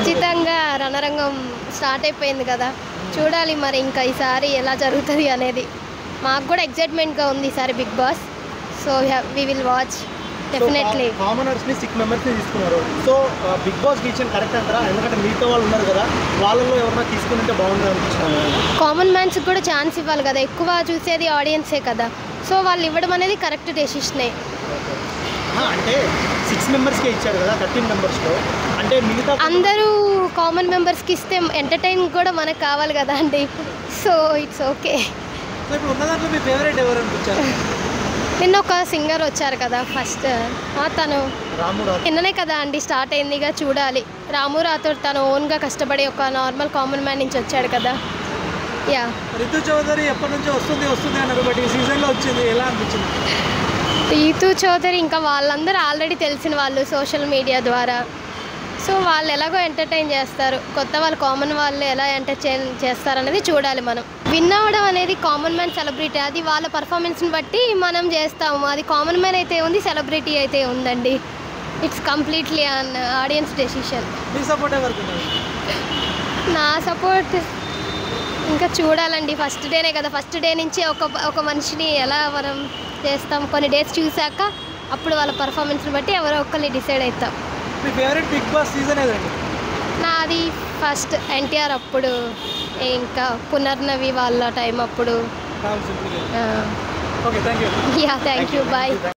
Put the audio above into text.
ఖచ్చితంగా రణరంగం స్టార్ట్ అయిపోయింది కదా, చూడాలి మరి ఇంకా ఈసారి ఎలా జరుగుతుంది అనేది. మాకు కూడా ఎక్సైట్మెంట్గా ఉంది ఈసారి Bigg Boss. So we will watch definitely. కామనర్స్ని 6 మెంబర్స్ని తీసుకున్నారు. సో బిగ్ బాస్కి ఇచ్చిన కరెక్ట్ అంటారా? ఎందుకంటే మిగతా వాళ్ళు ఉన్నారు కదా, వాళ్ళలో ఎవరైనా తీసుకుంటే బాగుంటుంది అనిపించింది. కామన్ మ్యాన్స్కి కూడా ఛాన్స్ ఇవ్వాలి కదా, ఎక్కువ చూసేది ఆడియన్సే కదా. సో వాళ్ళు ఇవ్వడం అనేది కరెక్ట్ డెసిషనే. అంటే 6 మెంబర్స్కే ఇచ్చారు కదా 13 మెంబర్స్లో, అంటే మిగతా అందరూ కామన్ మెంబర్స్కి ఇస్తే ఎంటర్టైన్ కూడా మనకు కావాలి కదా అండి. So it's okay. సో ఇప్పుడు ఉన్న దాంట్లో మీ ఫేవరెట్ ఎవరు అనిపించారు? నిన్న ఒక సింగర్ వచ్చారు కదా ఫస్ట్, తను రాము నిన్ననే కదా అండి స్టార్ట్ అయిందిగా, చూడాలి. రాము రాథోడ్ తను ఓన్గా కష్టపడి ఒక నార్మల్ కామన్ మ్యాన్ నుంచి వచ్చాడు కదా. యా, రితు చౌదరి ఎప్పటి నుంచో వస్తుంది అన్నారు, బట్ ఈ సీజన్లో వచ్చింది, ఎలా అనిపించింది? రీతు చౌదరి ఇంకా వాళ్ళందరూ ఆల్రెడీ తెలిసిన వాళ్ళు సోషల్ మీడియా ద్వారా. సో వాళ్ళు ఎలాగో ఎంటర్టైన్ చేస్తారు, కొత్త వాళ్ళు కామన్ వాళ్ళు ఎలా ఎంటర్టైన్ చేస్తారనేది చూడాలి మనం. విన్ అవ్వడం అనేది కామన్ మ్యాన్ సెలబ్రిటీ, అది వాళ్ళ పర్ఫార్మెన్స్ని బట్టి మనం చేస్తాము. అది కామన్ మ్యాన్ అయితే ఉంది, సెలబ్రిటీ అయితే ఉందండి. It's completely an audience decision. Me support ఎవరికి? నా సపోర్ట్ ఇంకా చూడాలండి. ఫస్ట్ డేనే కదా, ఫస్ట్ డే నుంచి ఒక మనిషిని ఎలా మనం చేస్తాం, కొన్ని డేస్ చూసాక అప్పుడు వాళ్ళ పర్ఫార్మెన్స్ని బట్టి ఎవరో ఒకరిని డిసైడ్ అవుతాం. మీ ఫేవరెట్ బిగ్ బాస్ సీజన్ ఏదండి? నాది ఫస్ట్ ఎన్టీఆర్ అప్పుడు, ఇంకా పునర్నవి వాళ్ళ టైం అప్పుడు. Okay, thank you. Yeah, thank you, bye.